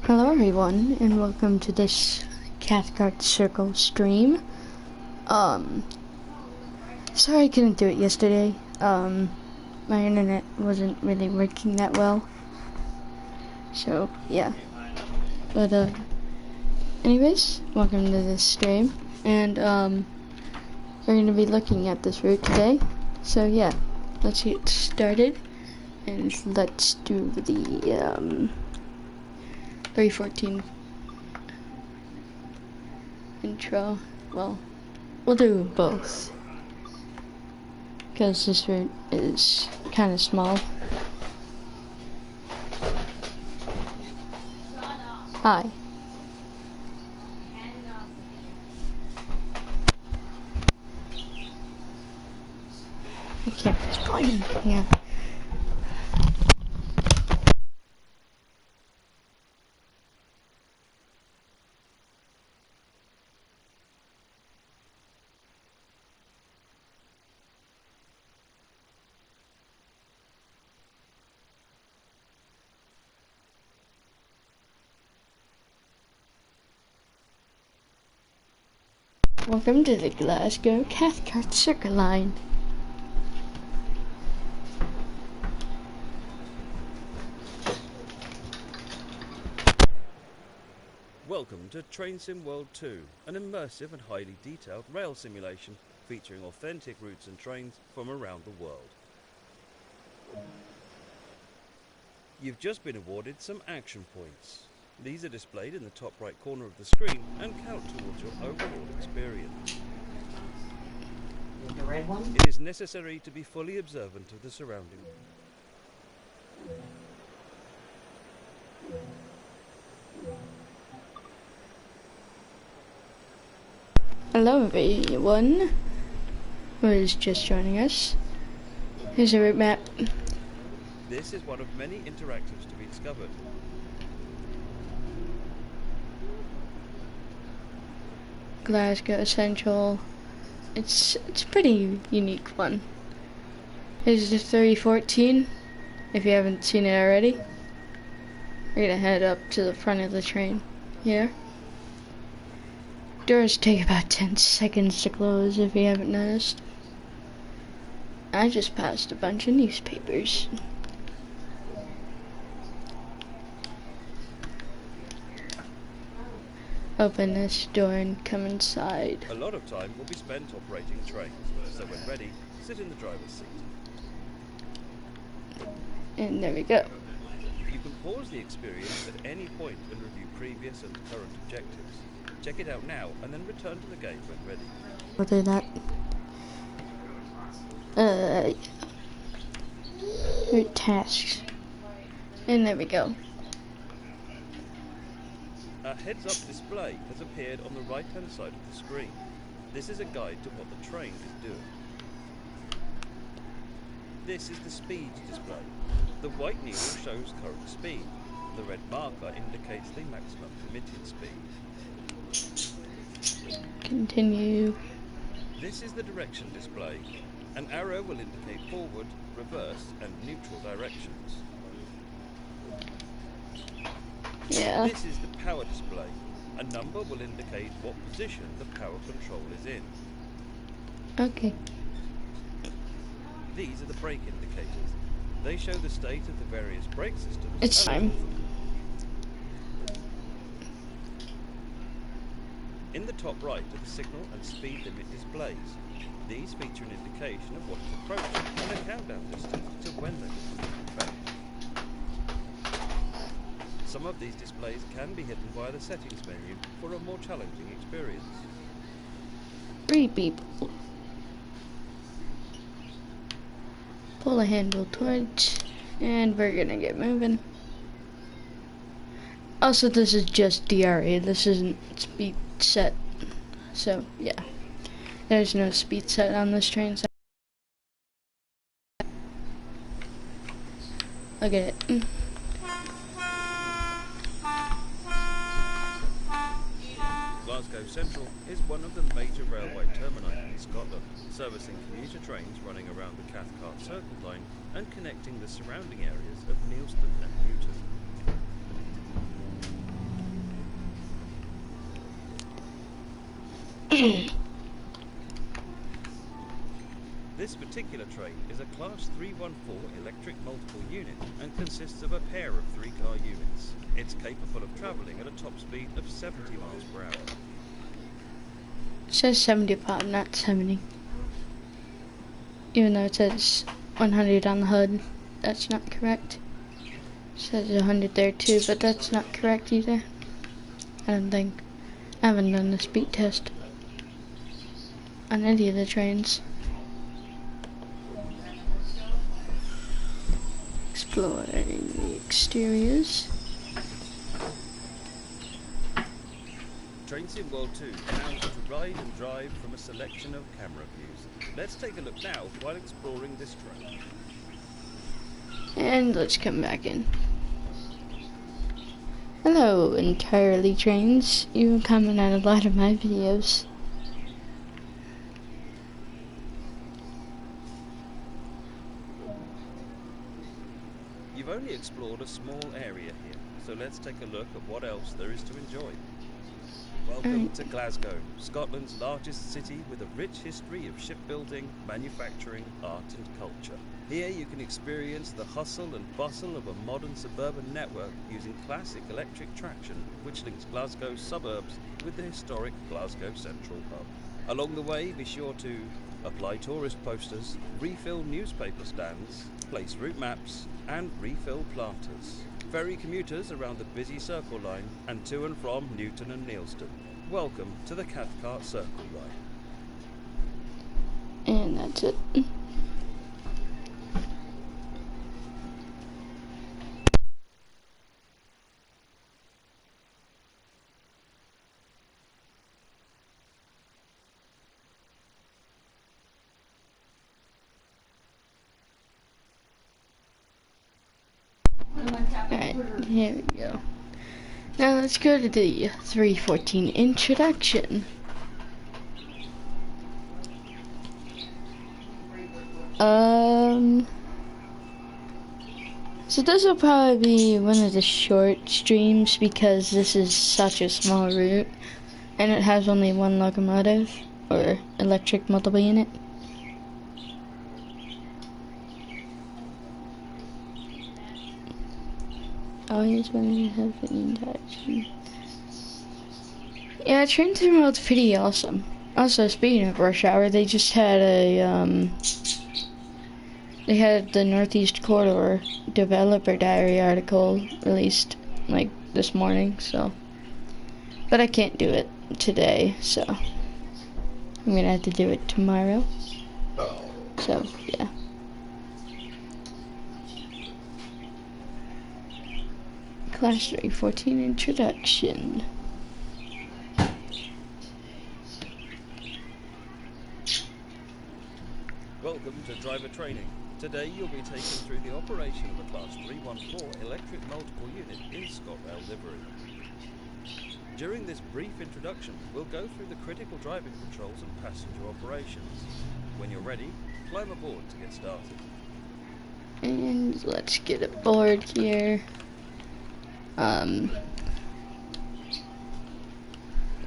Hello everyone, and welcome to this cathcart circle stream. Sorry I couldn't do it yesterday. My internet wasn't really working that well. So, yeah. But, anyways, welcome to this stream. And, we're gonna be looking at this route today. So, yeah, let's get started. And let's do the, 314 intro. Well, we'll do both because this route is kind of small. Hi. I can't press volume. Yeah. Welcome to the Glasgow Cathcart Circle Line. Welcome to Train Sim World 2, an immersive and highly detailed rail simulation featuring authentic routes and trains from around the world. You've just been awarded some action points. These are displayed in the top right corner of the screen and count towards your overall experience. The red one? It is necessary to be fully observant of the surrounding. Hello everyone who is just joining us. Here's a route map. This is one of many interactives to be discovered. Glasgow Central. It's a pretty unique one. Here's the 314. If you haven't seen it already, we're gonna head up to the front of the train here. Doors take about 10 seconds to close if you haven't noticed. I just passed a bunch of newspapers. Open this door and come inside. A lot of time will be spent operating trains, so when ready, sit in the driver's seat. And there we go. You can pause the experience at any point and review previous and current objectives. Check it out now and then return to the game when ready. We'll do that. Route tasks. And there we go. A heads-up display has appeared on the right-hand side of the screen. This is a guide to what the train is doing. This is the speed display. The white needle shows current speed. The red marker indicates the maximum permitted speed. Continue. This is the direction display. An arrow will indicate forward, reverse, and neutral directions. Yeah. This is the power display. A number will indicate what position the power control is in. Okay. These are the brake indicators. They show the state of the various brake systems. It's time. In the top right are the signal and speed limit displays. These feature an indication of what is approaching and a countdown distance to when they will come into effect. Some of these displays can be hidden via the settings menu for a more challenging experience. 3 people. Pull the handle towards, and we're gonna get moving. Also, this is just DRA. This isn't speed set. So, yeah. There's no speed set on this train. So Look at it. Glasgow Central is one of the major railway termini in Scotland, servicing commuter trains running around the Cathcart Circle Line and connecting the surrounding areas of Neilston and Newton. This particular train is a Class 314 electric multiple unit and consists of a pair of 3-car units. It's capable of travelling at a top speed of 70 miles per hour. It says 75, not 70. Even though it says 100 on the hood, that's not correct. It says 100 there too, but that's not correct either. I don't think. I haven't done the speed test on any of the trains. Exploring the exteriors. Train Sim World 2 allows you to ride and drive from a selection of camera views. Let's take a look now while exploring this train. And let's come back in. Hello, entirely trains. You've comment on a lot of my videos. You've only explored a small area here, so let's take a look at what else there is to enjoy. Welcome to Glasgow, Scotland's largest city with a rich history of shipbuilding, manufacturing, art and culture. Here you can experience the hustle and bustle of a modern suburban network using classic electric traction which links Glasgow's suburbs with the historic Glasgow Central Hub. Along the way, be sure to apply tourist posters, refill newspaper stands, place route maps and refill planters. Ferry commuters around the busy Circle Line and to and from Newton and Neilston. Welcome to the Cathcart Circle Line. And that's it. Alright, here we go. Now let's go to the 314 introduction. So this will probably be one of the short streams because this is such a small route and it has only one locomotive or electric multiple unit. Always wanted to have an interaction. Yeah, Train Sim World's pretty awesome. Also, speaking of rush hour, they just had a they had the Northeast Corridor Developer Diary article released like this morning, so. But I can't do it today, so I'm gonna have to do it tomorrow. So yeah. Class 314 introduction. Welcome to driver training. Today you'll be taken through the operation of a Class 314 electric multiple unit in ScotRail livery. During this brief introduction, we'll go through the critical driving controls and passenger operations. When you're ready, climb aboard to get started. And let's get aboard here.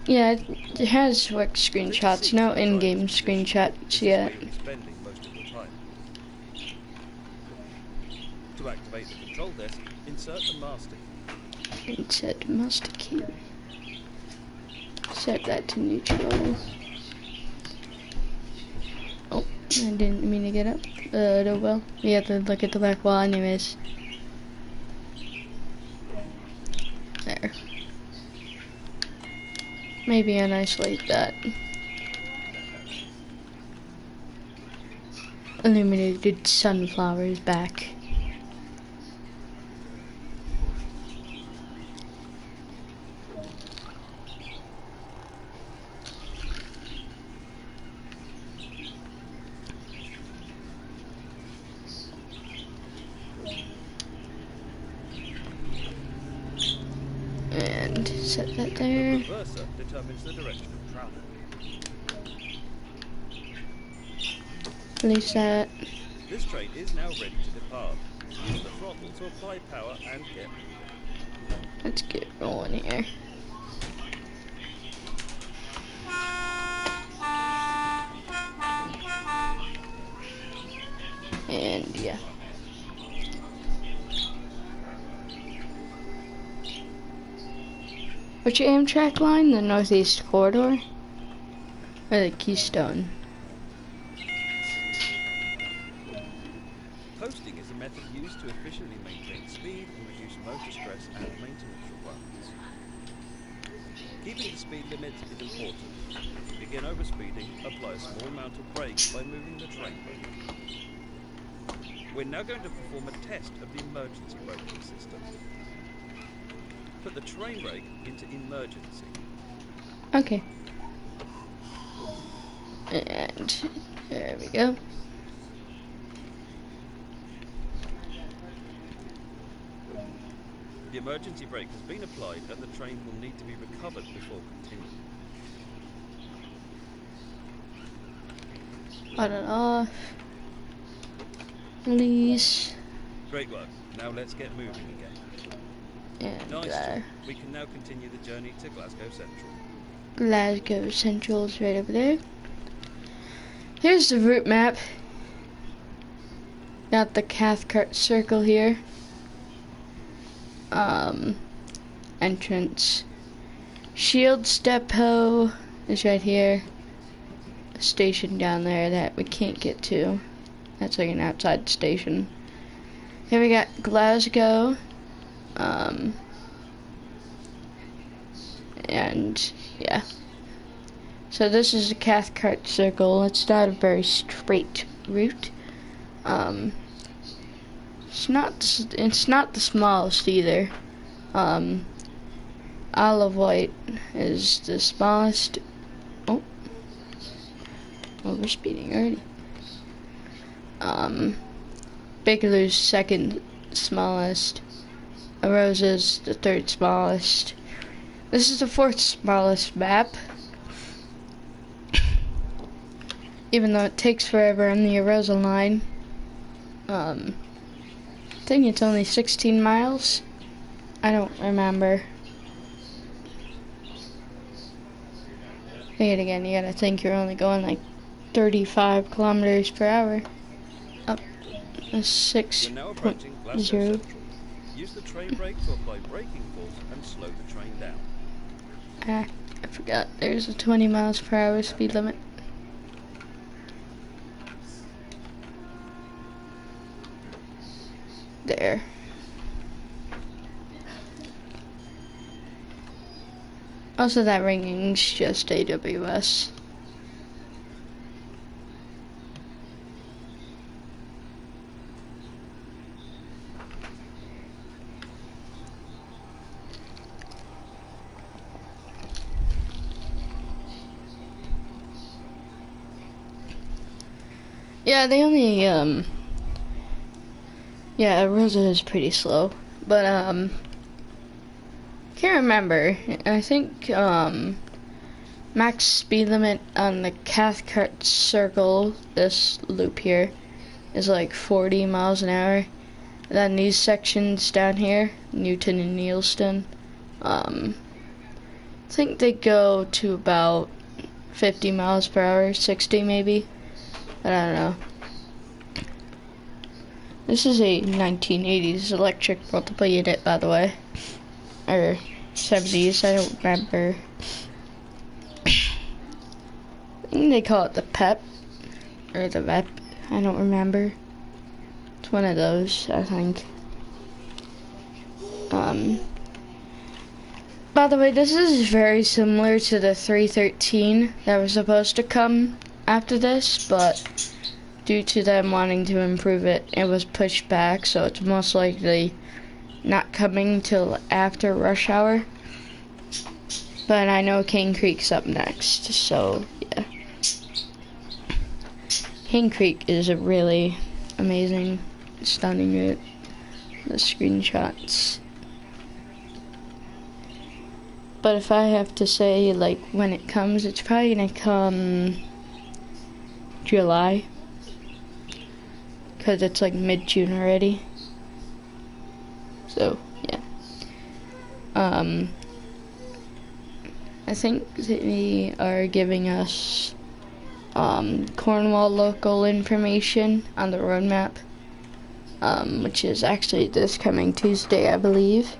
Yeah, it has work screenshots, no in-game screenshots yet. Spending most of your time. To activate the control desk, insert the master key. Insert master key. Set that to neutral. Oh, I didn't mean to get up. Oh well. We have to look at the back wall anyways. There. Maybe unisolate that. Illuminated sunflowers back. And set that there. The reverser determines the direction of travel. Release that. This train is now ready to depart. Use the throttle to apply power and get Let's get rolling here. And yeah. Which Amtrak line? The Northeast Corridor? Or the Keystone? Posting is a method used to efficiently maintain speed and reduce motor stress and maintenance requirements. Keeping the speed limit is important. If you begin overspeeding, apply a small amount of brake by moving the train brake. We're now going to perform a test of the emergency braking system. Put the train brake into emergency. Okay. And there we go. The emergency brake has been applied and the train will need to be recovered before continuing. On and off. Release. Great work. Now let's get moving again. And Nice. We can now continue the journey to Glasgow Central. Glasgow Central is right over there. Here's the route map. Got the Cathcart circle here. Entrance. Shields Depot is right here. A station down there that we can't get to. That's like an outside station. Here we got Glasgow. And yeah. So this is a Cathcart circle. It's not a very straight route. It's not the smallest either. Olive White is the smallest. Oh, we're speeding already. Bigelow's second smallest. Arosa's the third smallest. This is the fourth smallest map. Even though it takes forever on the Arosa line. I think it's only 16 miles. I don't remember. Say it again, you gotta think you're only going like 35 kilometers per hour. Up a 6.0. Use the train brake to apply braking force and slow the train down. I forgot there's a 20 miles per hour speed limit. There. Also, that ringing's just AWS. Yeah, they only, yeah, Rosa is pretty slow, but, can't remember. I think, max speed limit on the Cathcart circle, this loop here, is like 40 miles an hour. And then these sections down here, Newton and Neilston, I think they go to about 50 miles per hour, 60 maybe. I don't know. This is a 1980s electric multiple unit, by the way. Or 70s, I don't remember. I think they call it the PEP. Or the VEP, I don't remember. It's one of those, I think. By the way, this is very similar to the 313 that was supposed to come after this, but due to them wanting to improve it, it was pushed back, so it's most likely not coming till after rush hour. But I know Cane Creek's up next, so yeah. Cane Creek is a really amazing, stunning route. The screenshots. But if I have to say, like, when it comes, it's probably gonna come July, because it's like mid-June already. So yeah, I think they are giving us Cornwall local information on the road map, which is actually this coming Tuesday, I believe.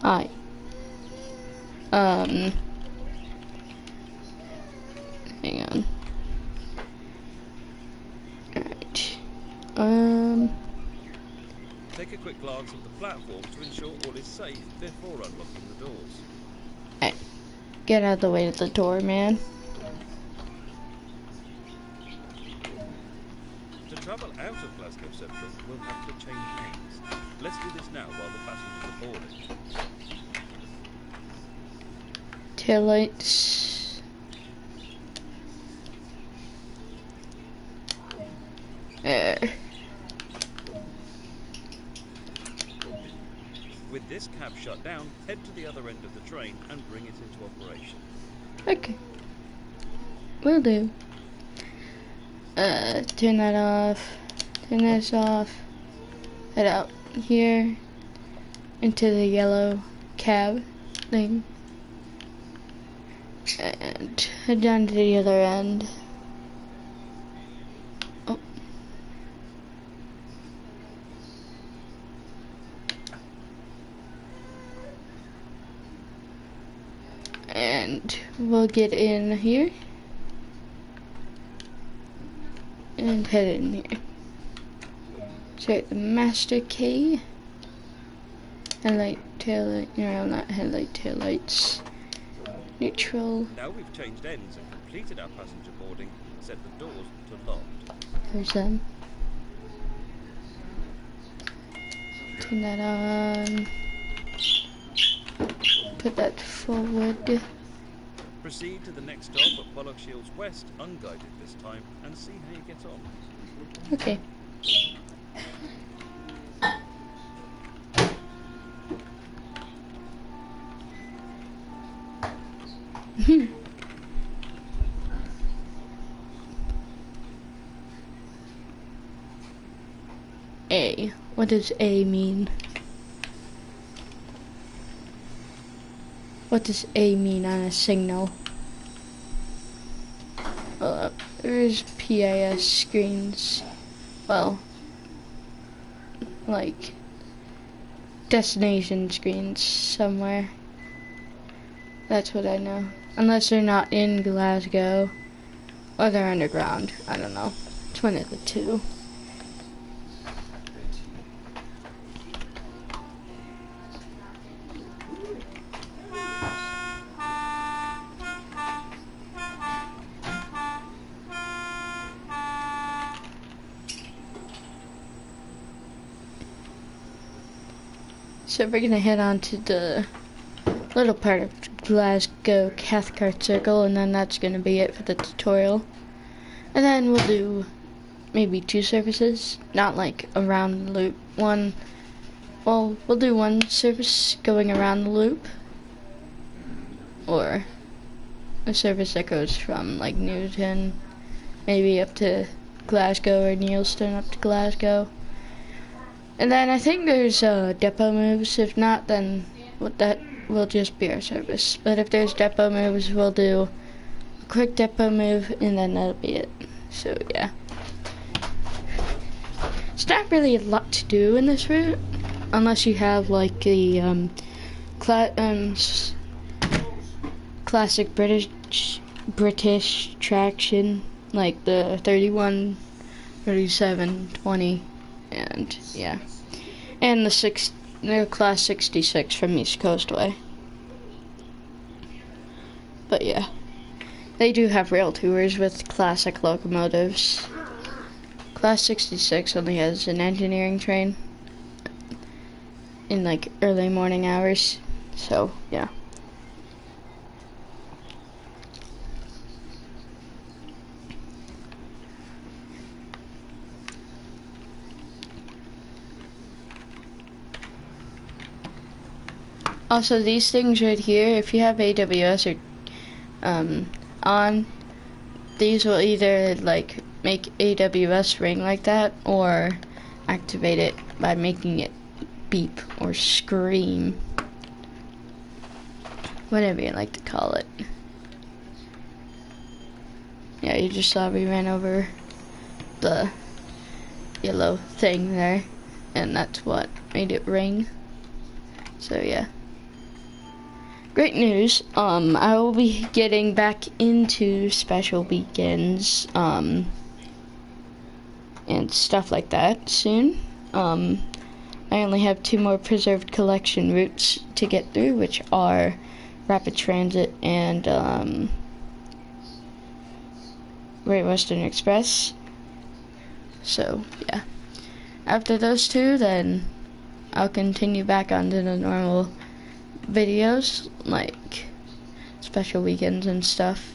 Hi. Hang on. Alright. Take a quick glance at the platform to ensure all is safe before unlocking the doors. Alright. Get out of the way of the door, man. To travel out of Glasgow Central, we'll have to change hands. Let's do this now while the passengers are boarding. Taillights. There. With this cab shut down, head to the other end of the train and bring it into operation. Okay. Will do. Turn that off. Turn this off. Head out here into the yellow cab thing. And head down to the other end. Oh. And we'll get in here. And head in here. Check the master key. Headlight, taillight, no, not headlight, taillights. Neutral. Now we've changed ends and completed our passenger boarding, set the doors to locked. There's them. Turn that on. Put that forward. Proceed to the next stop at Pollock Shields West, unguided this time, and see how you get on. Okay. A. What does A mean? What does A mean on a signal? Well, there's PIS screens. Well, like destination screens somewhere. That's what I know. Unless they're not in Glasgow or they're underground. I don't know. It's one of the two. So we're gonna head on to the little part of Glasgow Cathcart Circle, and then that's gonna be it for the tutorial. And then we'll do maybe 2 services, not like around the loop. We'll do 1 service going around the loop, or a service that goes from like Newton, maybe up to Glasgow, or Neilston up to Glasgow. And then I think there's depot moves. If not, then that will just be our service. But if there's depot moves, we'll do a quick depot move, and then that'll be it. So yeah, it's not really a lot to do in this route, unless you have like the classic British traction, like the 31, 37, 20, and yeah. And the class 66 from East Coast Way. But yeah, they do have rail tours with classic locomotives. Class 66 only has an engineering train in like early morning hours. So yeah. Also, these things right here, if you have AWS or on, these will either like make AWS ring like that or activate it by making it beep or scream, whatever you like to call it. Yeah, you just saw we ran over the yellow thing there, and that's what made it ring. So yeah, great news. I will be getting back into special weekends and stuff like that soon. I only have 2 more preserved collection routes to get through, which are Rapid Transit and Great Western Express. So yeah, after those 2, then I'll continue back onto the normal videos, like special weekends and stuff.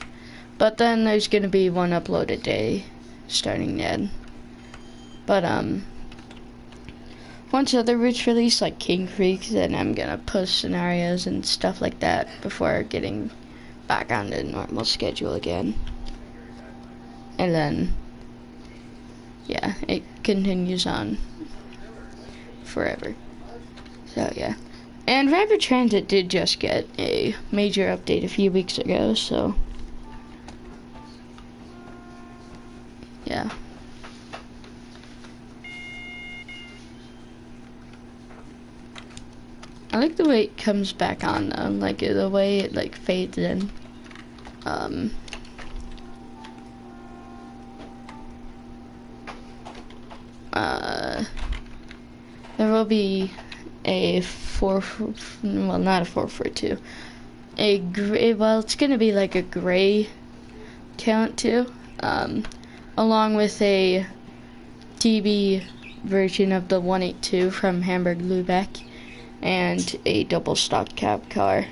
But then there's gonna be 1 upload a day starting then. But once other routes release, like King Creek, then I'm gonna post scenarios and stuff like that before getting back on the normal schedule again. And then, yeah, it continues on forever. So, yeah. And Rapid Transit did just get a major update a few weeks ago, so, yeah. I like the way it comes back on though, like the way it like fades in. There will be a well, not a 442. A gray, well, it's gonna be like a gray talent too, along with a DB version of the 182 from Hamburg-Lübeck. And a double stock cab car.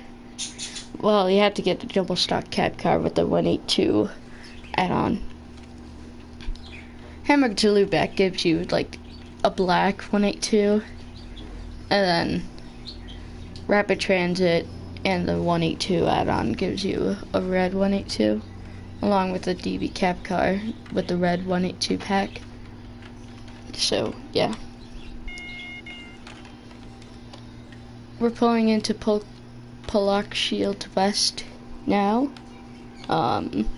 Well, you have to get the double stock cab car with the 182 add-on. Hamburg to Lübeck gives you like a black 182, and then Rapid Transit and the 182 add-on gives you a red 182, along with the DB cab car with the red 182 pack. So yeah. We're pulling into Pollock Shield West now. Alright.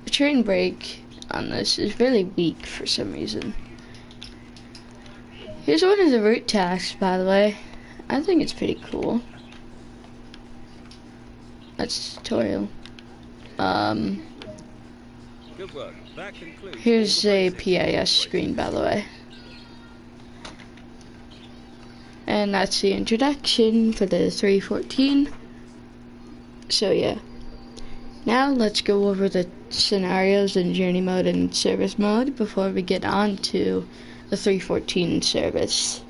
The train brake on this is really weak for some reason. Here's one of the route tasks, by the way. I think it's pretty cool. That's tutorial. Good work. That concludes Here's all the a basics. PIS screen, by the way. And that's the introduction for the 314. So yeah. Now let's go over the scenarios in journey mode and service mode before we get on to the 314 service.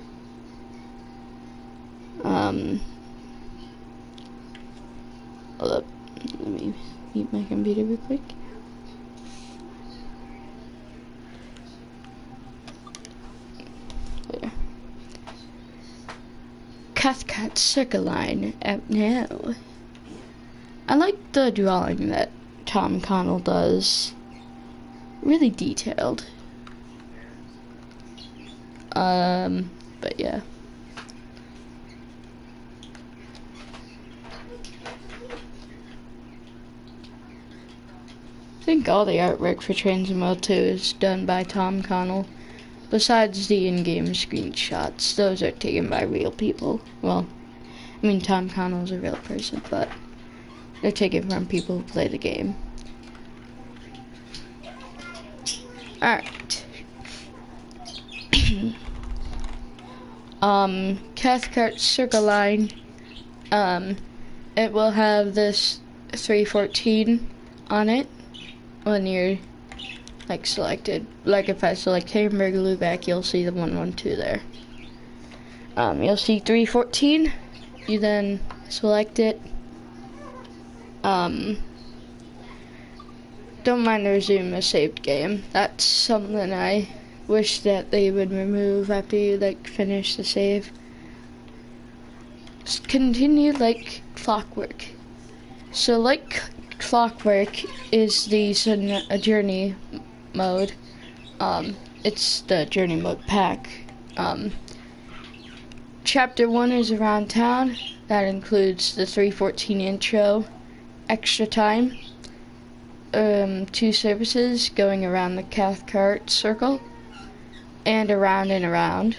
Hold up. Let me mute my computer real quick. Cathcart circle line out now. I like the drawing that Tom Connell does. Really detailed. But yeah. I think all the artwork for Trains and Mode 2 is done by Tom Connell. Besides the in-game screenshots, those are taken by real people. Well, I mean, Tom Connell's a real person, but they're taken from people who play the game. Alright. Cathcart circle line. It will have this 314 on it when you're like selected. Like if I select Hamburg Lübeck, you'll see the 112 there. You'll see 314. You then select it. don't mind resume a saved game. That's something I wish that they would remove after you like finish the save. Just continue like clockwork. So like clockwork is the journey mode. It's the journey mode pack. Chapter 1 is around town. That includes the 314 intro, extra time, 2 services going around the Cathcart circle, and around.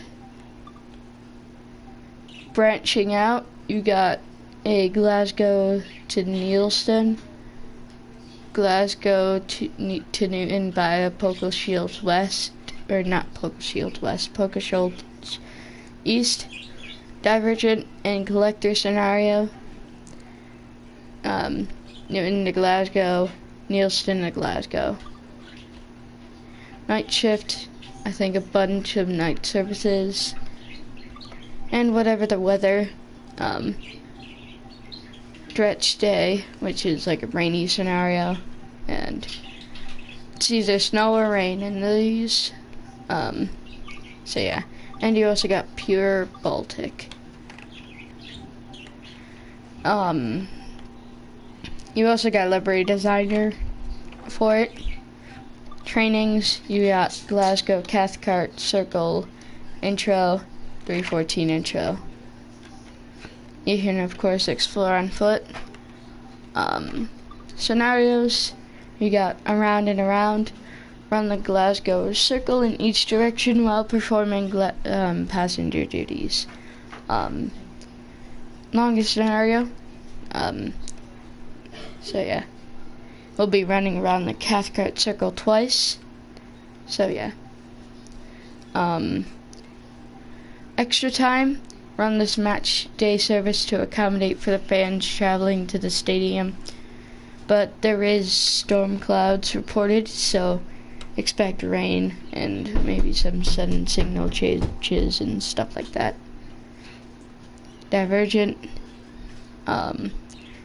Branching out, you got a Glasgow to Neilston, Glasgow to Newton via Pockleshields West, or not Pockleshields West, Pockleshields East, Divergent and Collector scenario, Newton to Glasgow, Neilston to Glasgow. Night shift, I think a bunch of night services, and whatever the weather, stretch day, which is like a rainy scenario, and it's either snow or rain in these. So yeah, and you also got pure Baltic. You also got livery designer for it. Trainings, you got Glasgow Cathcart Circle intro, 314 intro. You can of course explore on foot. Scenarios, you got around and around. Run the Glasgow circle in each direction while performing passenger duties. Longest scenario. So yeah, we'll be running around the Cathcart circle twice. So yeah. Extra time. Run this match day service to accommodate for the fans traveling to the stadium. But there is storm clouds reported, so expect rain and maybe some sudden signal changes and stuff like that. Divergent. Run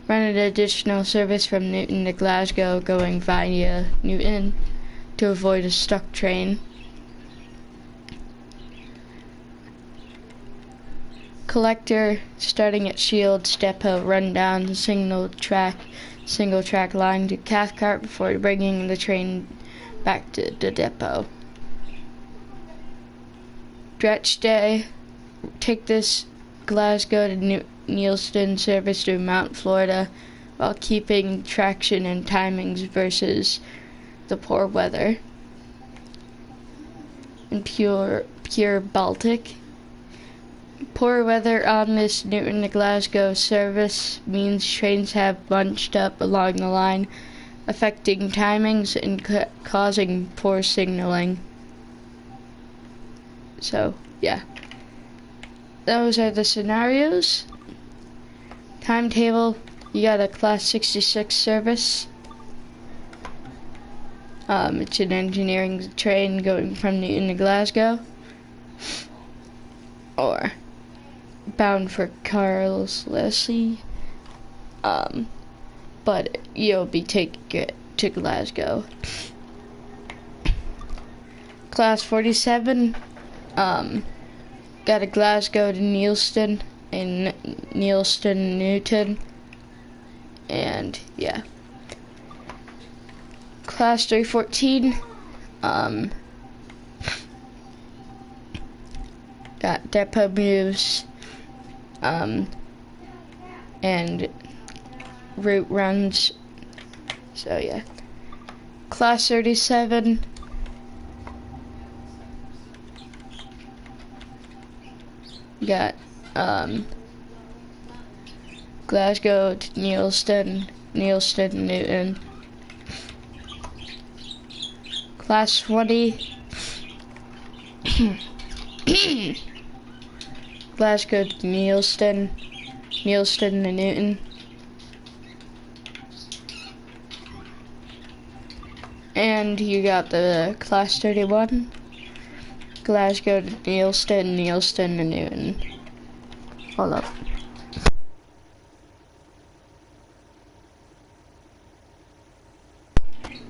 an additional service from Newton to Glasgow going via Newton to avoid a stuck train. Collector, starting at Shields Depot, run down the single track line to Cathcart before bringing the train back to the depot. Stretch day, take this Glasgow to Neilston service through Mount Florida while keeping traction and timings versus the poor weather. And pure Baltic. Poor weather on this Newton to Glasgow service means trains have bunched up along the line, affecting timings and causing poor signaling. So, yeah. Those are the scenarios. Timetable, you got a Class 66 service. It's an engineering train going from Newton to Glasgow. Or bound for Carlisle, but you'll be taking it to Glasgow. Class 47, got a Glasgow to Neilston and Neilston Newton, and yeah. Class 314, got depot moves, and route runs. So yeah. Class 37, got Glasgow to Neilston, Neilston to Newton. Class 20, Glasgow to Neilston, Neilston to Newton. And you got the Class 31, Glasgow to Neilston, Neilston to Newton. Hold up.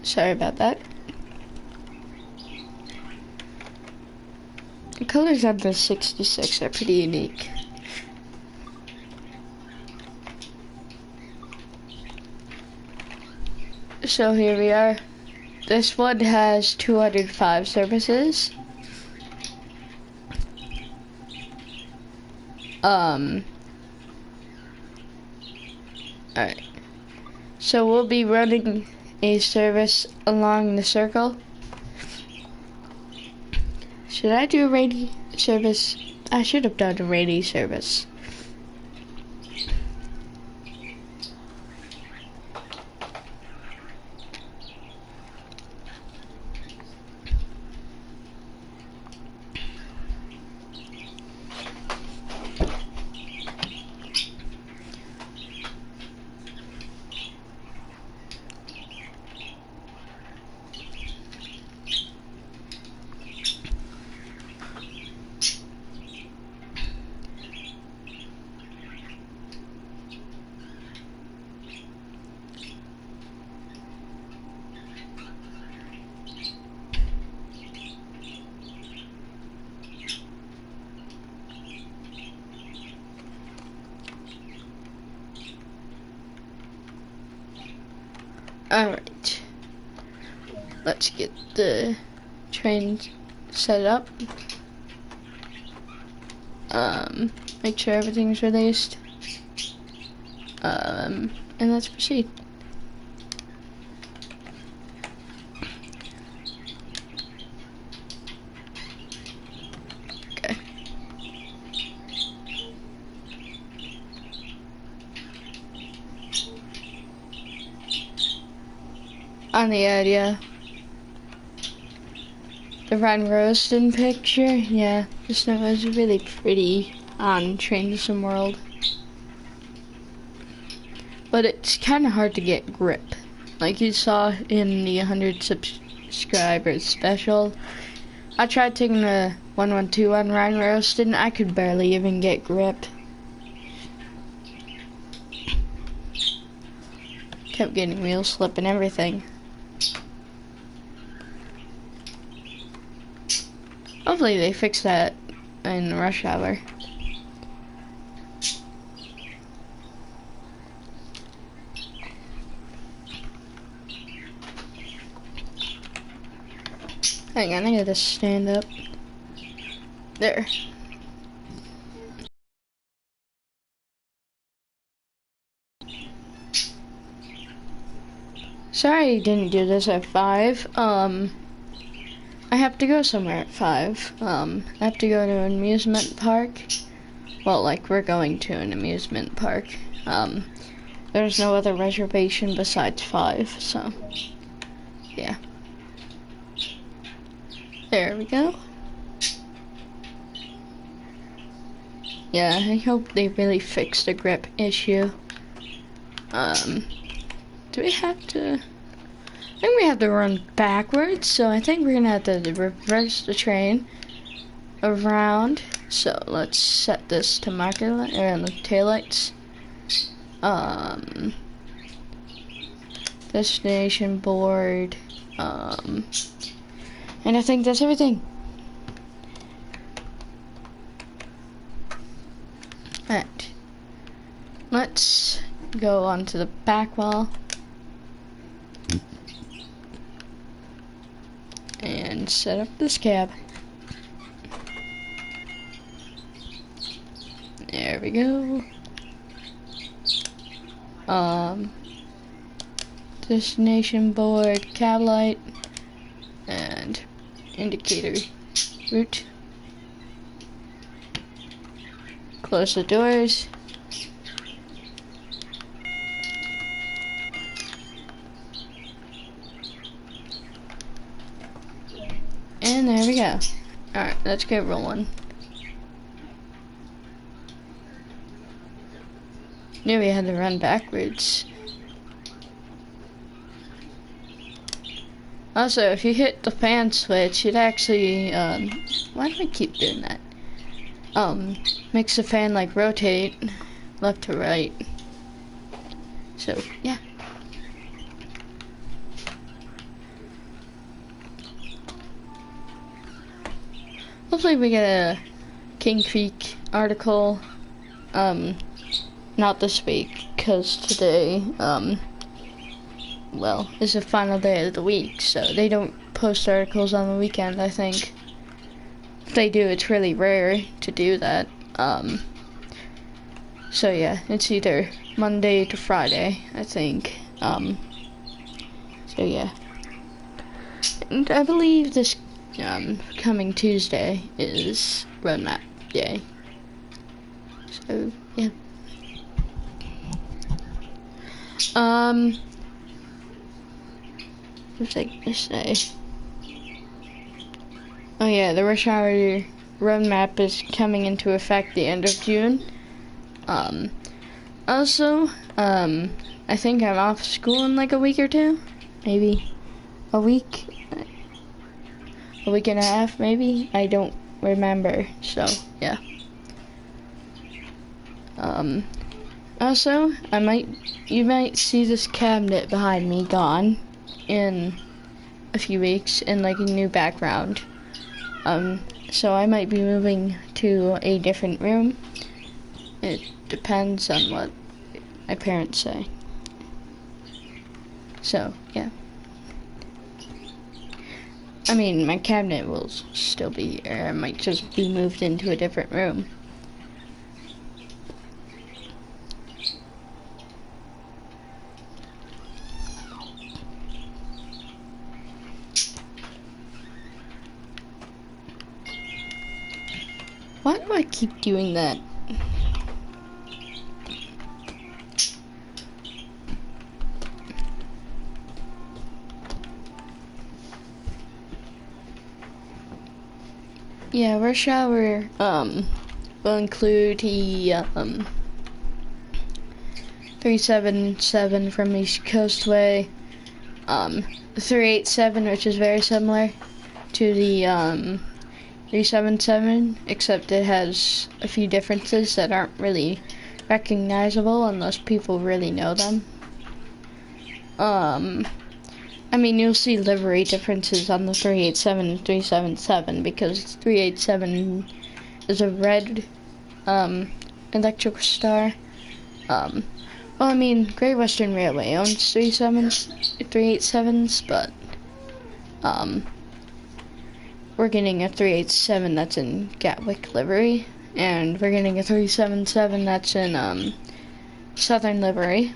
Sorry about that. The colors on the 66 are pretty unique. So here we are. This one has 205 services. Alright. So we'll be running a service along the circle. Should I do a rainy service? I should have done a rainy service. Alright, let's get the train set up. Make sure everything's released. And let's proceed. Okay. On the idea. The Ryan Roaston picture, yeah, the snow is really pretty on Train Sim World. But it's kind of hard to get grip. Like you saw in the 100 subscribers special, I tried taking the 112 on Ryan Roaston, I could barely even get grip. Kept getting wheel slip and everything. Hopefully they fix that in rush hour. Hang on, I gotta stand up. There. Sorry I didn't do this at 5. I have to go somewhere at 5. I have to go to an amusement park. Well, like, we're going to an amusement park. There's no other reservation besides 5, so, yeah. There we go. Yeah, I hope they really fix the grip issue. Do we have to... I think we have to run backwards, so I think we're gonna have to reverse the train around. So let's set this to marker light, or on the taillights. Destination board, and I think that's everything. Alright, let's go onto the back wall. And set up this cab. There we go. Destination board, cab light, and indicator route. Close the doors. And there we go. Alright, let's get rolling. Knew we had to run backwards. Also, if you hit the fan switch, it actually, why do I keep doing that? Makes the fan, like, rotate left to right. So, yeah. hopefully we get a King Creek article, not this week, because today, well, is the final day of the week, so they don't post articles on the weekend, I think. If they do, it's really rare to do that. So yeah, it's either Monday to Friday, I think. So yeah. And I believe this coming Tuesday is roadmap day. So yeah. What's I gonna say? Oh yeah, the rush hour roadmap is coming into effect the end of June. Also, I think I'm off school in like a week or two, maybe a week and a half, maybe. I don't remember. So yeah. Also, you might see this cabinet behind me gone in a few weeks in like a new background. So I might be moving to a different room. It depends on what my parents say. So, yeah. I mean, my cabinet will still be here. I might just be moved into a different room. Why do I keep doing that? Yeah, rush hour will include the 377 from East Coast Way, 387, which is very similar to the 377, except it has a few differences that aren't really recognizable unless people really know them. I mean, you'll see livery differences on the 387 and 377 because 387 is a red electrical star. Well, I mean, Great Western Railway owns 387s, but we're getting a 387 that's in Gatwick livery, and we're getting a 377 that's in Southern livery.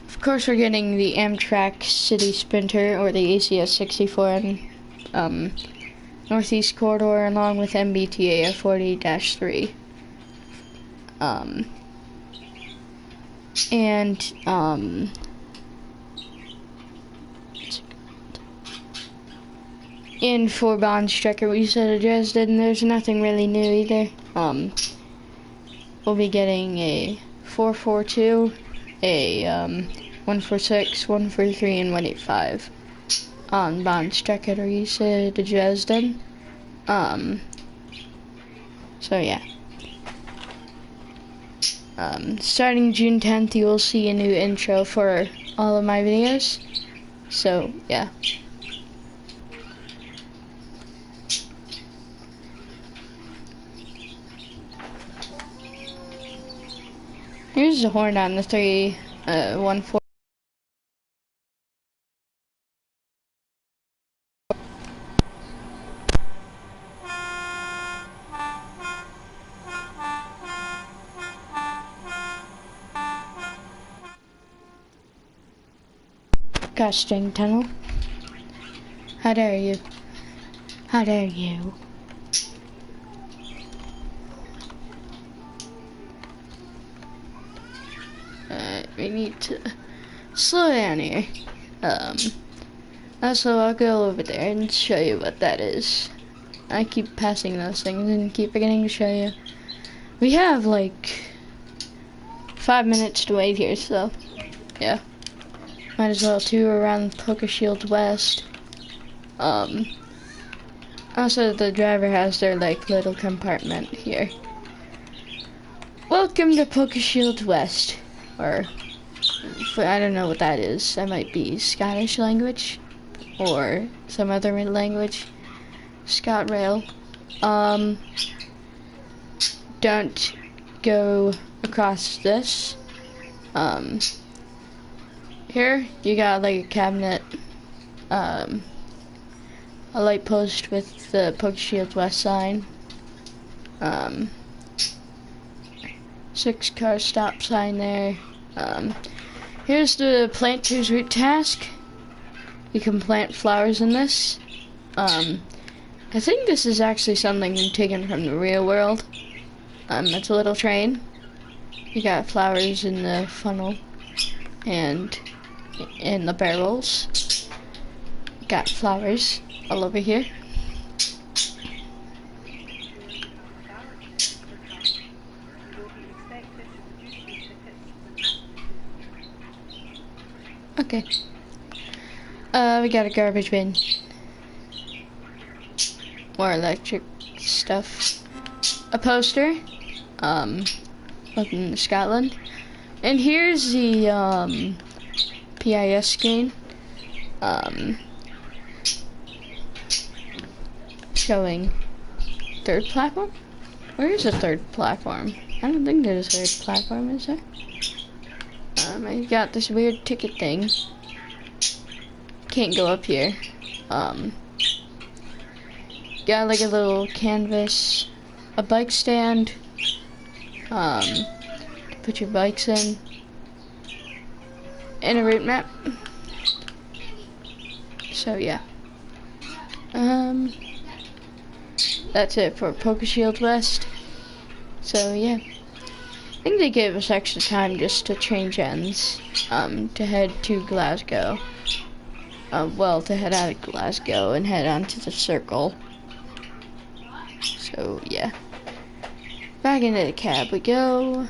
Of course, we're getting the Amtrak City Sprinter, or the ACS 64 in Northeast Corridor, along with MBTA 40-3. And for Bond Strecker, we said at Dresden, there's nothing really new either. We'll be getting a 442, a 146, 143, and 185 on Bond Strecker, we said to Dresden. So yeah. Starting June 10th, you will see a new intro for all of my videos. So yeah. Here's the horn on the 314. Got string tunnel. How dare you? How dare you? We need to slow down here. Also, I'll go over there and show you what that is. I keep passing those things and keep forgetting to show you. We have like 5 minutes to wait here, so yeah. Might as well tour around Poker Shield West. Also, the driver has their like little compartment here. Welcome to Poker Shield West, or I don't know what that is. That might be Scottish language or some other language. ScotRail. Don't go across this. Here you got like a cabinet, a light post with the Pokeshield West sign, 6-car stop sign there. Here's the plant choose route task. You can plant flowers in this. I think this is actually something taken from the real world. It's a little train. You got flowers in the funnel and in the barrels. Got flowers all over here. Okay. We got a garbage bin. More electric stuff. A poster. Welcome to Scotland. And here's the PIS screen. Showing third platform? Where is the third platform? I don't think there's a third platform, is there? I got this weird ticket thing. Can't go up here. Got like a little canvas, a bike stand, to put your bikes in, and a route map. So yeah. That's it for Pokeshield West. So yeah. I think they gave us extra time just to change ends, to head to Glasgow. Well, to head out of Glasgow and head on to the circle. So, yeah. Back into the cab we go.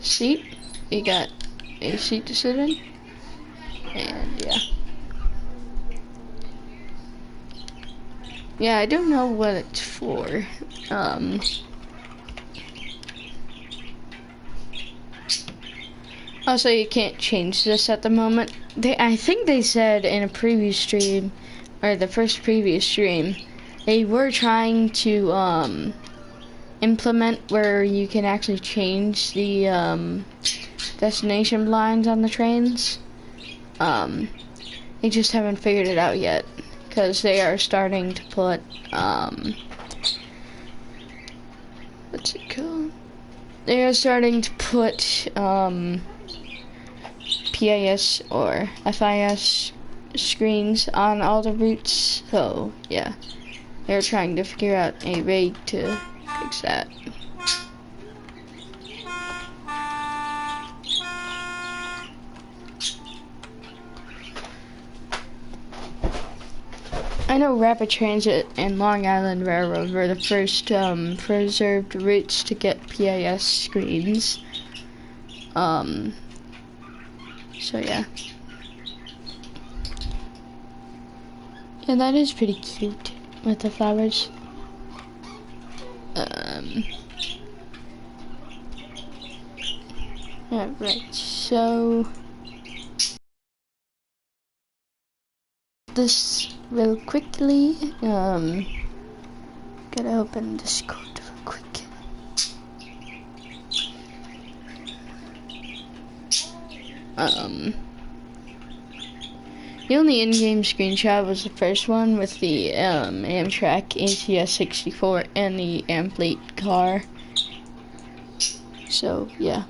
Seat. You got a seat to sit in. And, yeah. Yeah, I don't know what it's for. Also, you can't change this at the moment. I think they said in a previous stream, or the first previous stream, they were trying to implement where you can actually change the destination lines on the trains. They just haven't figured it out yet, because they are starting to put what's it called? They are starting to put PIS or FIS screens on all the routes, so yeah, they're trying to figure out a way to fix that. I know Rapid Transit and Long Island Railroad were the first preserved routes to get PIS screens. So yeah. Yeah, that is pretty cute with the flowers. Alright, so this real quickly. Gotta open Discord real quick. The only in-game screenshot was the first one with the Amtrak ATS 64 and the Amplete car. So yeah.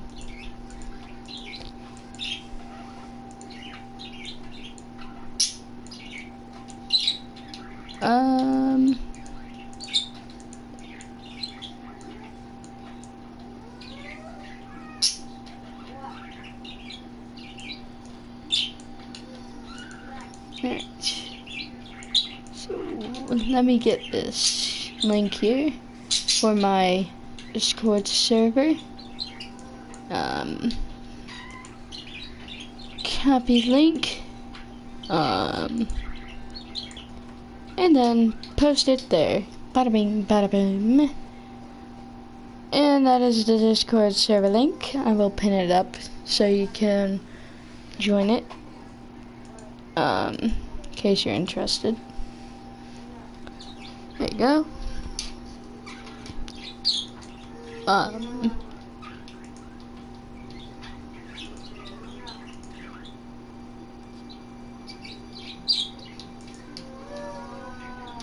Alright, so let me get this link here for my Discord server. Copy link, and then post it there. Bada bing, bada boom. And that is the Discord server link. I will pin it up so you can join it. case you're interested. There you go.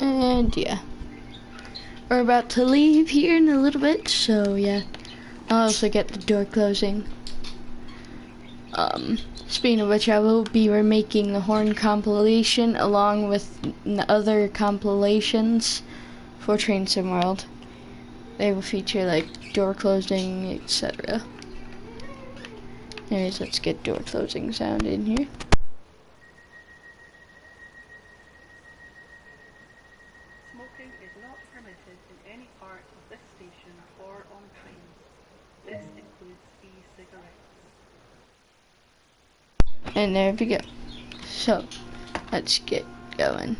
And yeah, we're about to leave here in a little bit, so yeah, I'll also get the door closing. Speaking of which, I will be remaking the horn compilation along with other compilations for Train Sim World. They will feature like door closing, etc. Anyways, let's get door closing sound in here. Smoking is not permitted in any part of this station or on trains. This includes e-cigarettes. And there we go. So, let's get going.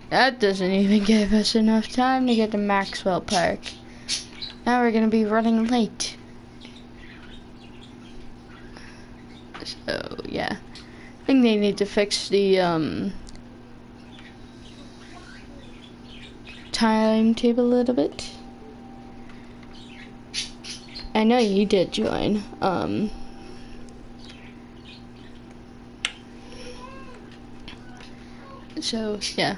That doesn't even give us enough time to get to Maxwell Park. Now we're gonna be running late. So, yeah. I think they need to fix the, timetable a little bit. I know you did join. So yeah.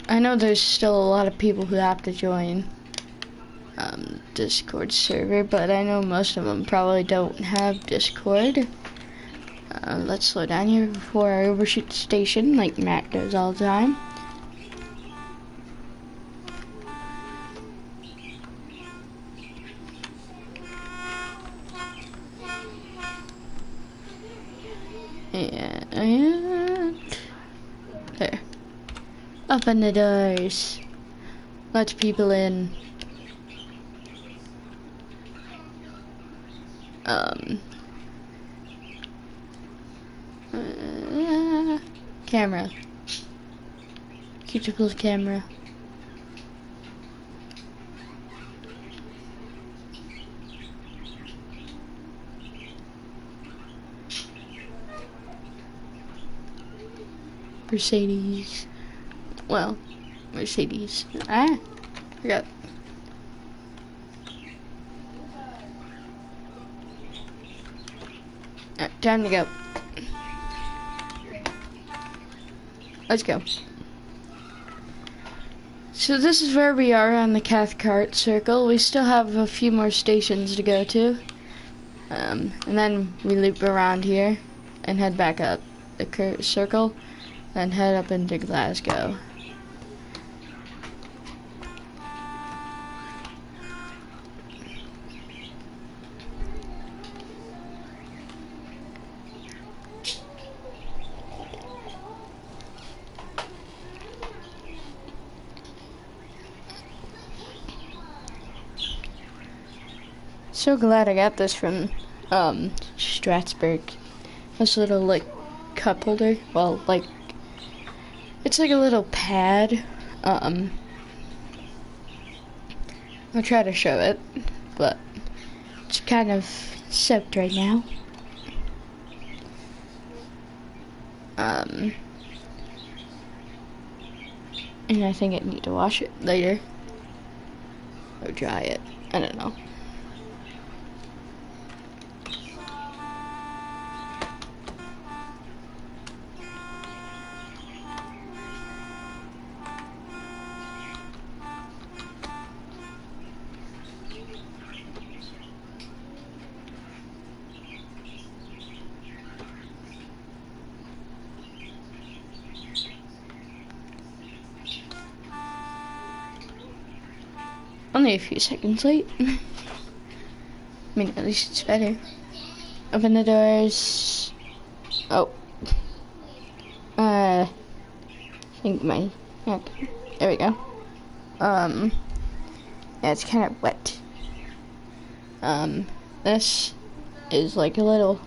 I know there's still a lot of people who have to join Discord server, but I know most of them probably don't have Discord. Let's slow down here before I overshoot the station like Matt does all the time. And there. Open the doors. Let people in. Camera. Cuticle's camera. Mercedes. Well, Mercedes. Forgot. Time to go. Let's go. So this is where we are on the Cathcart circle. We still have a few more stations to go to. And then we loop around here and head back up the circle and head up into Glasgow. So glad I got this from Strasbourg. This little like cup holder. Well, like it's like a little pad. I'll try to show it, but it's kind of soaked right now. And I think I need to wash it later or dry it. I don't know. Only a few seconds late. I mean, at least it's better. Open the doors. Oh. I think okay, there we go. Yeah, it's kind of wet. This is like a little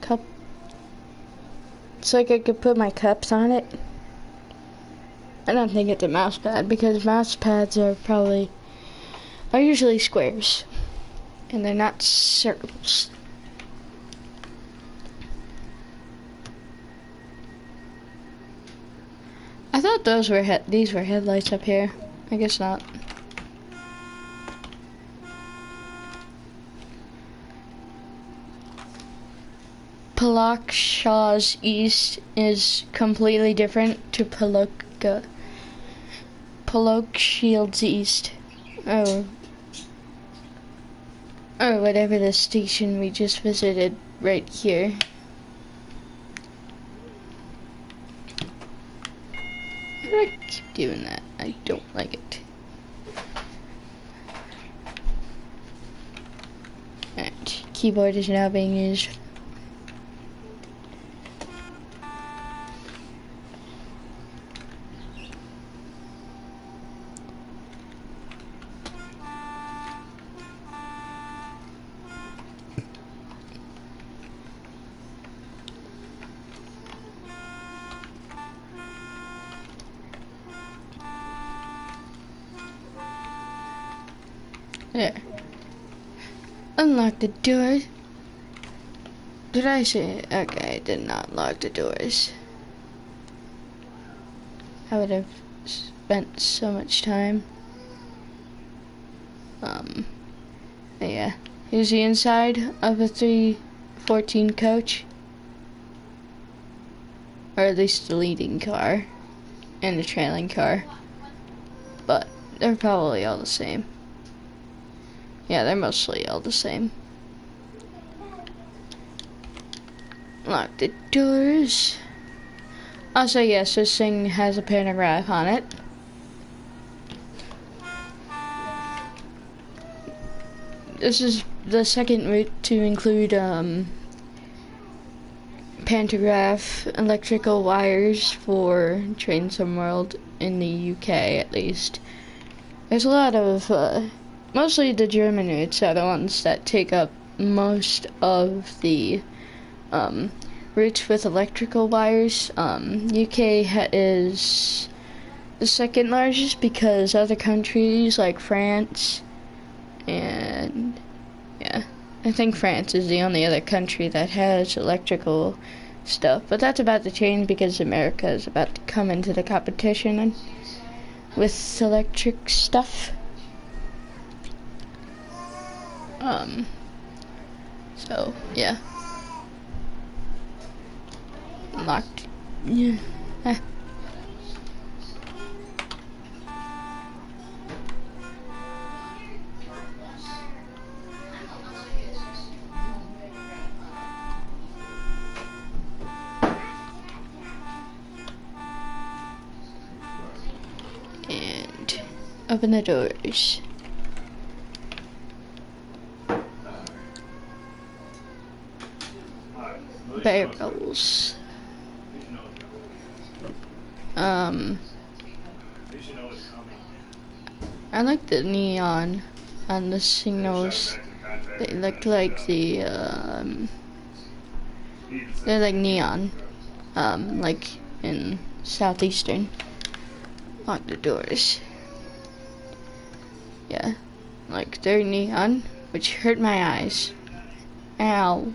cup. It's like I could put my cups on it. I don't think it's a mouse pad because mouse pads are usually squares and they're not circles. I thought these were headlights up here. I guess not. Pollokshaws East is completely different to Pollokshields East. Or whatever the station we just visited right here. Why do I keep doing that? I don't like it. Alright, keyboard is now being used. There. Unlock the door. Did I say it? Okay, I did not lock the doors. I would have spent so much time. Yeah. Here's the inside of a 314 coach. Or at least the leading car. And the trailing car. But they're probably all the same. Yeah, they're mostly all the same. Lock the doors. Also, yes, this thing has a pantograph on it. This is the second route to include pantograph electrical wires for Trains Some World in the UK, at least. There's a lot of mostly the German routes are the ones that take up most of the routes with electrical wires. UK is the second largest because other countries like France and yeah, I think France is the only other country that has electrical stuff. But that's about to change because America is about to come into the competition with electric stuff. So, yeah. Locked. Yeah. And open the doors. Barrels. I like the neon on the signals. They look like they're like neon, like in Southeastern. Lock the doors. Yeah, like they're neon, which hurt my eyes. Ow.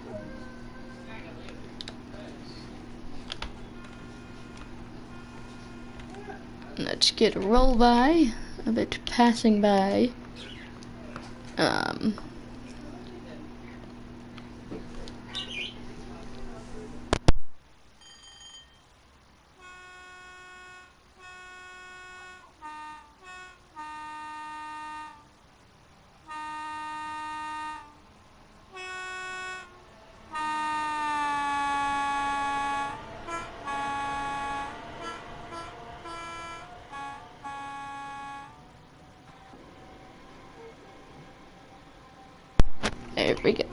Let's get a roll by, a bit passing by. There we go.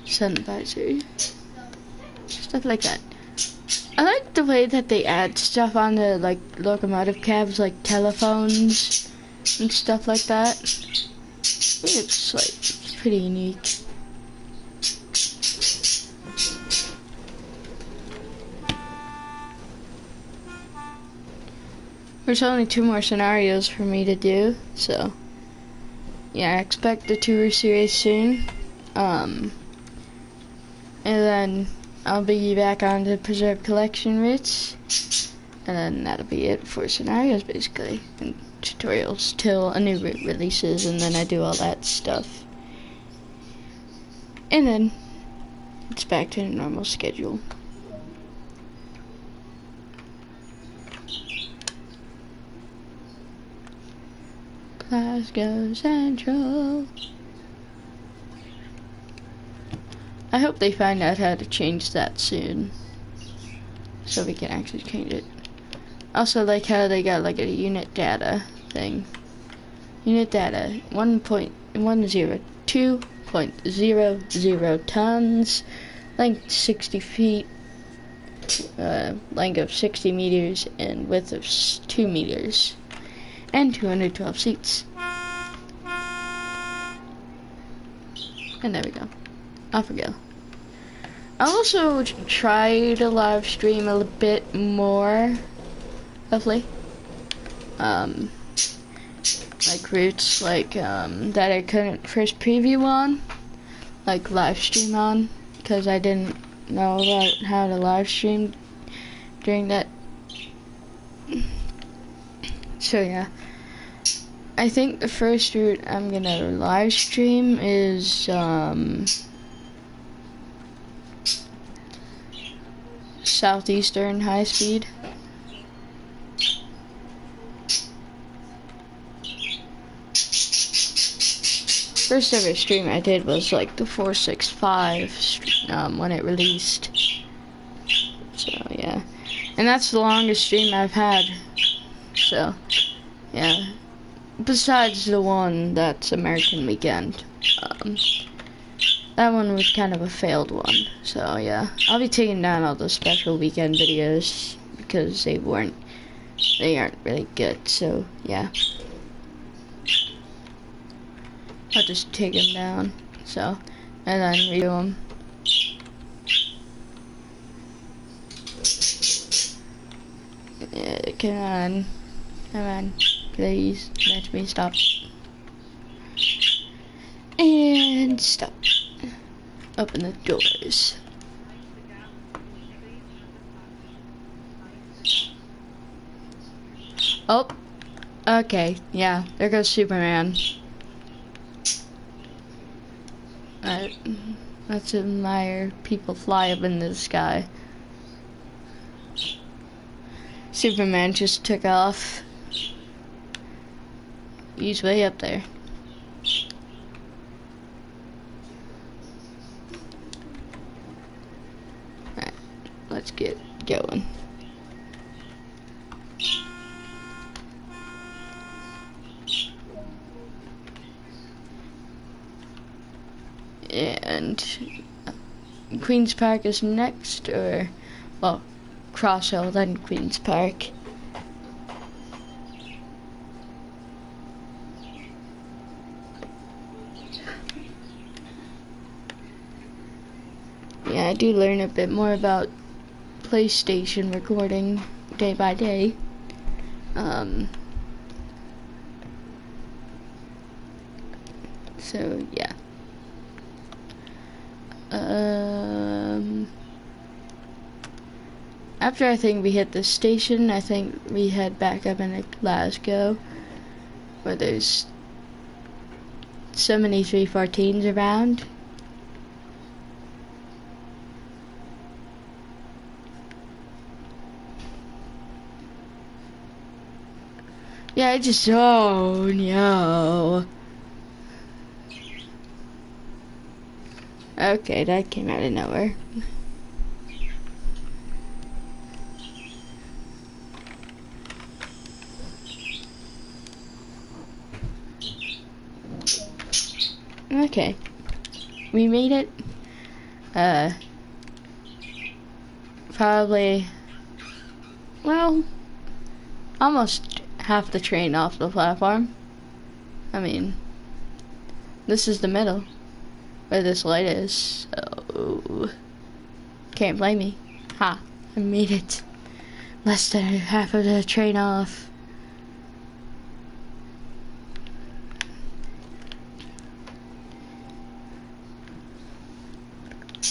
Sun visor. Stuff like that. I like the way that they add stuff on the like locomotive cabs, like telephones and stuff like that. It's pretty unique. There's only 2 more scenarios for me to do, so yeah, I expect the tour series soon. And then I'll be back on the preserved collection routes, and then that'll be it for scenarios basically, and tutorials till a new route releases, and then I do all that stuff. And then it's back to the normal schedule. Glasgow Central. I hope they find out how to change that soon, so we can actually change it. Also like how they got like a unit data thing. Unit data 1.102.00 tons, length 60 feet, length of 60 meters, and width of 2 meters. And 212 seats. And there we go. Off we go. I'll also try to live stream a bit more, hopefully. Like routes like that I couldn't first preview on, like live stream on, because I didn't know about how to live stream during that. So yeah, I think the first route I'm gonna live stream is Southeastern High Speed. First ever stream I did was like the 465 when it released. So yeah, and that's the longest stream I've had. So, yeah, besides the one that's American Weekend, that one was kind of a failed one, so yeah, I'll be taking down all the special weekend videos, because they aren't really good, so yeah, I'll just take them down, so, and then redo them. Yeah, come on, please, let me stop. And stop. Open the doors. Oh, okay, yeah, there goes Superman. Let's admire people fly up into the sky. Superman just took off. He's way up there. Alright, let's get going. And Queen's Park is next, or, well, Cross Hill, then Queen's Park. Yeah, I do learn a bit more about PlayStation recording day by day. So yeah. After I think we hit the station, I think we head back up into Glasgow, where there's so many 314s around. Yeah, oh no. Okay, that came out of nowhere. Okay, we made it. Probably Well, almost half the train off the platform. I mean, this is the middle where this light is, so can't blame me. Ha, I made it. Less than half of the train off.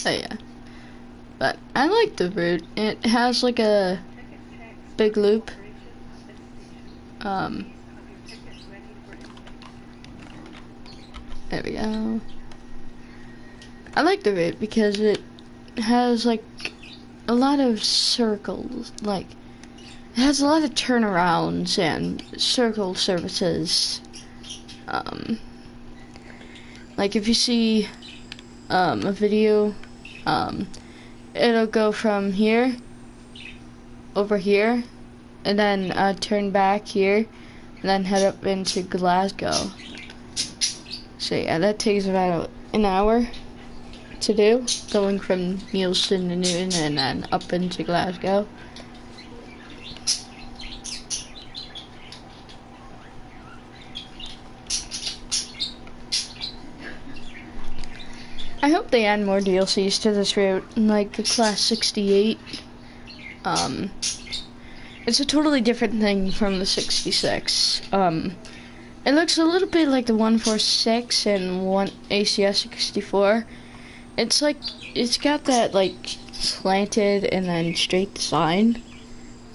Oh yeah. But I like the route. It has like a big loop. There we go. I like the route because it has like a lot of circles, like it has a lot of turnarounds and circle services. Like if you see a video, it'll go from here over here and then turn back here and then head up into Glasgow. So yeah, that takes about an hour to do, going from Nielsen to Newton and then up into Glasgow. I hope they add more DLCs to this route, like the Class 68. It's a totally different thing from the 66. It looks a little bit like the 146 and one ACS 64. It's like, it's got that like slanted and then straight design.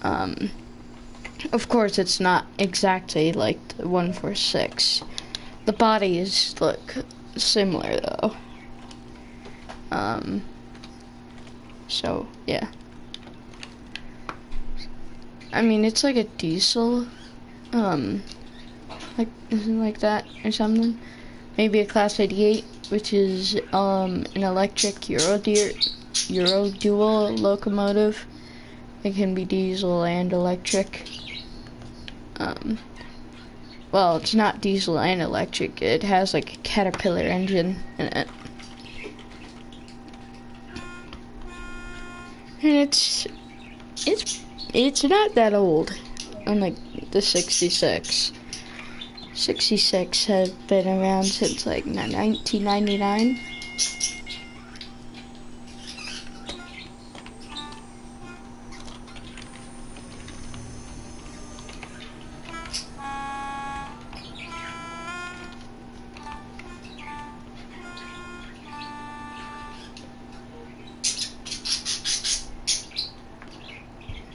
Of course it's not exactly like the 146. The bodies look similar though. So yeah. I mean, it's like a diesel, like isn't like that or something. Maybe a Class 88, which is an electric Euro dual locomotive. It can be diesel and electric. Well, it's not diesel and electric. It has like a Caterpillar engine in it. And it's not that old, unlike the 66. 66 has been around since like 1999.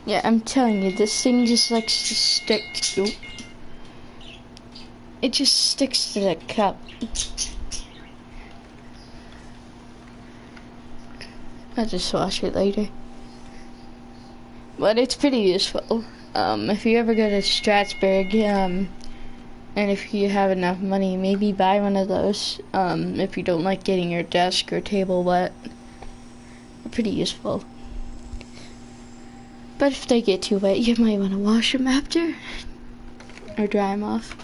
Yeah, I'm telling you, this thing just likes to stick to... It just sticks to the cup. I'll just wash it later. But it's pretty useful. If you ever go to Strasbourg, and if you have enough money, maybe buy one of those. If you don't like getting your desk or table wet. They're pretty useful. But if they get too wet, you might want to wash them after. Or dry them off.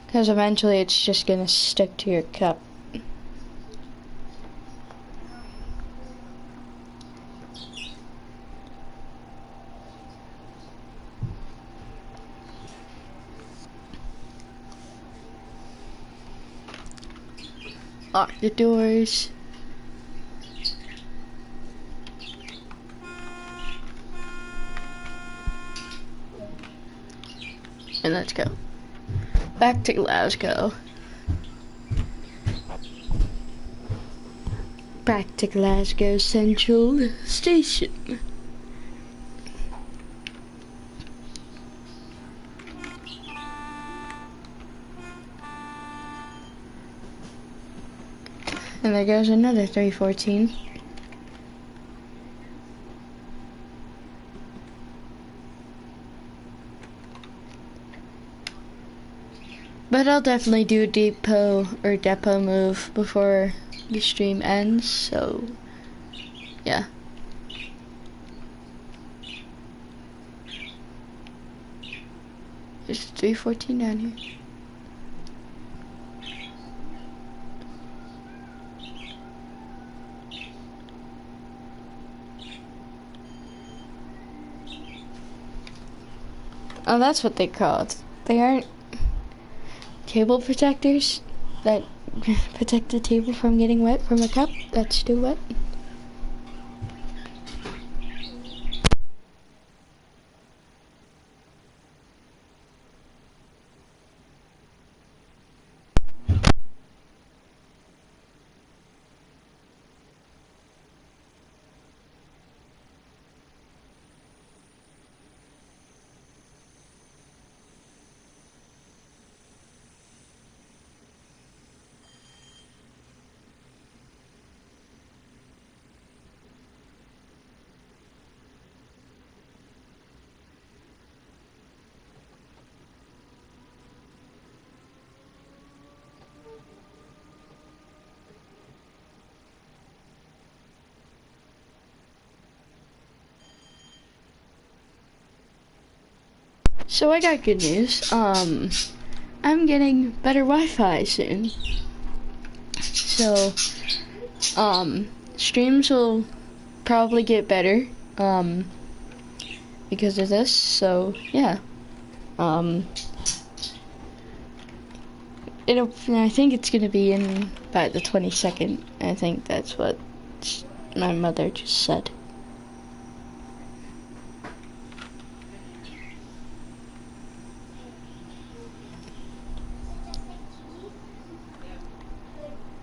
Because eventually it's just going to stick to your cup. Lock the doors. And let's go. Back to Glasgow. Back to Glasgow Central Station. And there goes another 314. But I'll definitely do a depot move before the stream ends, so yeah. There's 314 down here. Oh, that's what they're called. They aren't table protectors that protect the table from getting wet from a cup that's too wet. So I got good news. I'm getting better Wi-Fi soon. So, streams will probably get better, because of this. So, yeah. I think it's gonna be in by the 22nd. I think that's what my mother just said.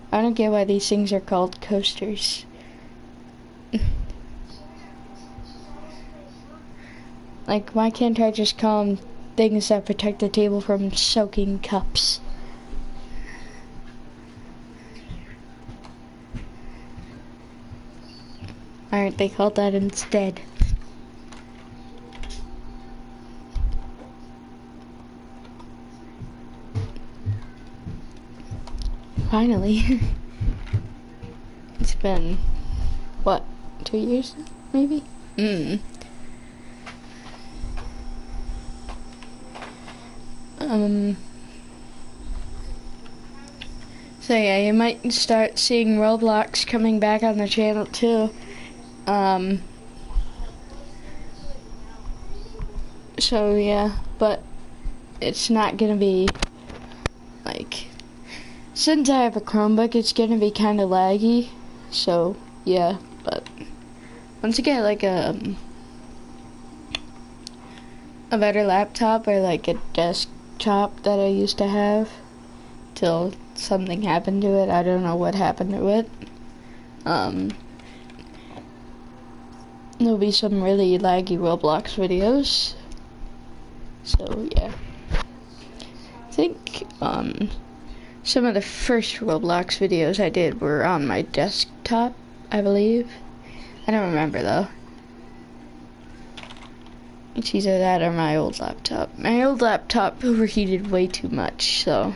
I don't get why these things are called coasters. Like, why can't I just call them things that protect the table from soaking cups? Why aren't they called that instead? Finally. It's been, what, 2 years, maybe? So yeah, you might start seeing Roblox coming back on the channel too. So yeah, but it's not gonna be like, since I have a Chromebook, it's gonna be kind of laggy. So yeah, but once I get like a better laptop or like a desktop that I used to have, till something happened to it. I don't know what happened to it. There'll be some really laggy Roblox videos. So yeah, I think some of the first Roblox videos I did were on my desktop, I believe. I don't remember though. It's either that or my old laptop. My old laptop overheated way too much, so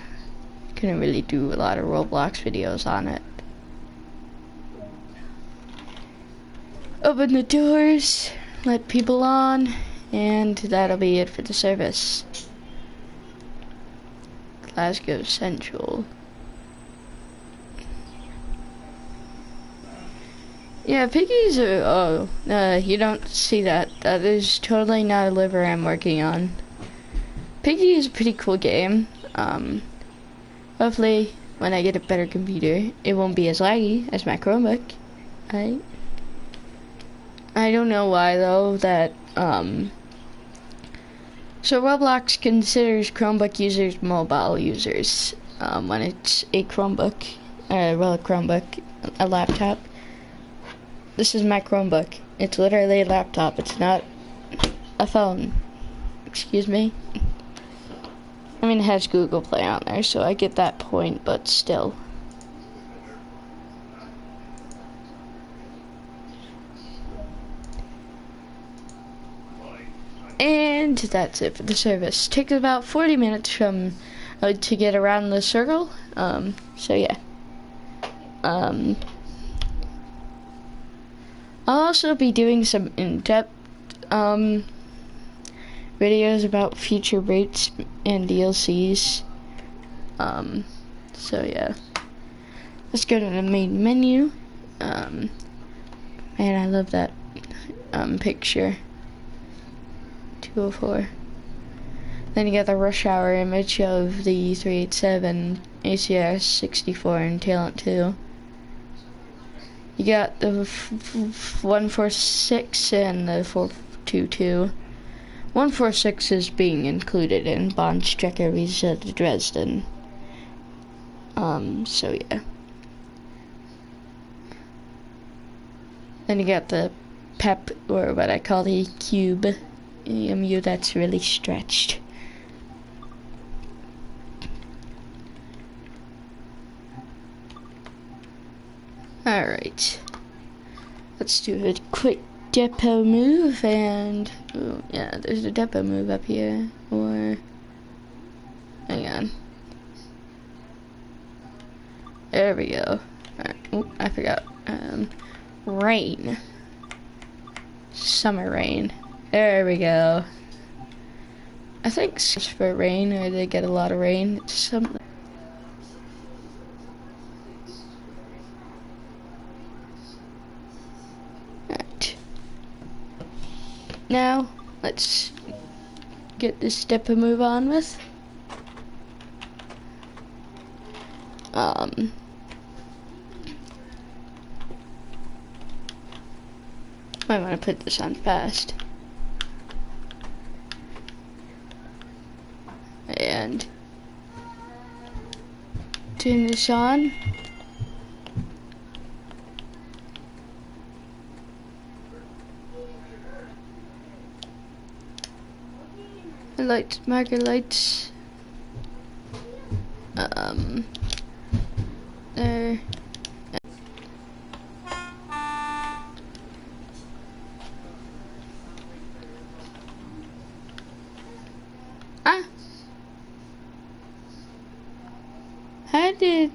couldn't really do a lot of Roblox videos on it. Open the doors, let people on, and that'll be it for the service. Glasgow Central. Yeah, piggies are, you don't see that. That is totally not a liver I'm working on. Piggy is a pretty cool game. Hopefully, when I get a better computer, it won't be as laggy as my Chromebook. I don't know why though, that, so Roblox considers Chromebook users mobile users, when it's a Chromebook, a laptop. This is my Chromebook. It's literally a laptop. It's not a phone. Excuse me. I mean, it has Google Play on there, so I get that point, but still. And that's it for the service. Takes about 40 minutes from to get around the circle. So yeah. I'll also be doing some in-depth videos about future rates and DLCs. So yeah. Let's go to the main menu. Man, I love that picture. 204. Then you got the rush hour image of the 387, ACS 64, and Talent 2. You got the 146 and the 422. 146 is being included in Bond's Checker Visa to Dresden. So yeah. Then you got the PEP, or what I call the Cube EMU that's really stretched. Alright. Let's do a quick depot move, and oh yeah, there's a depot move up here. Or hang on. There we go. Alright. Oh, I forgot. Rain. Summer rain. There we go. I think it's for rain, or they get a lot of rain. It's something. Alright. Now, let's get this depot move on with. I want to put this on fast. And turn this on. Lights, marker lights. There. How did...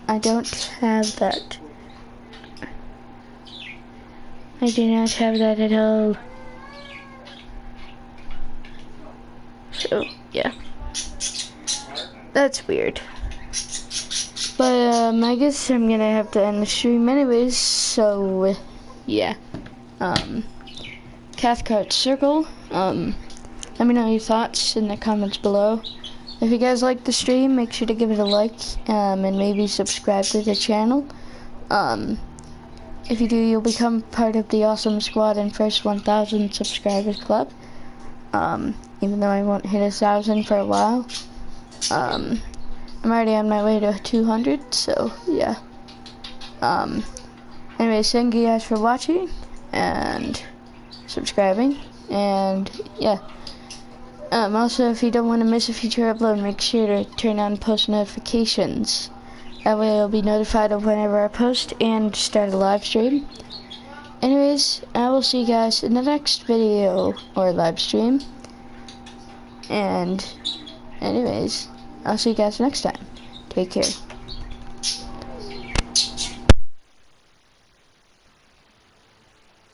I don't have that. I do not have that at all. So, yeah. That's weird. But, I guess I'm gonna have to end the stream anyways, so, yeah. Cathcart Circle, let me know your thoughts in the comments below. If you guys like the stream, make sure to give it a like, and maybe subscribe to the channel. If you do, you'll become part of the awesome squad and first 1,000 subscribers club. Even though I won't hit 1,000 for a while. I'm already on my way to 200, so yeah. Anyways, thank you guys for watching and subscribing, and yeah. Also, if you don't want to miss a future upload, make sure to turn on post notifications. That way you'll be notified of whenever I post and start a live stream. Anyways, I will see you guys in the next video or live stream. And anyways, I'll see you guys next time. Take care.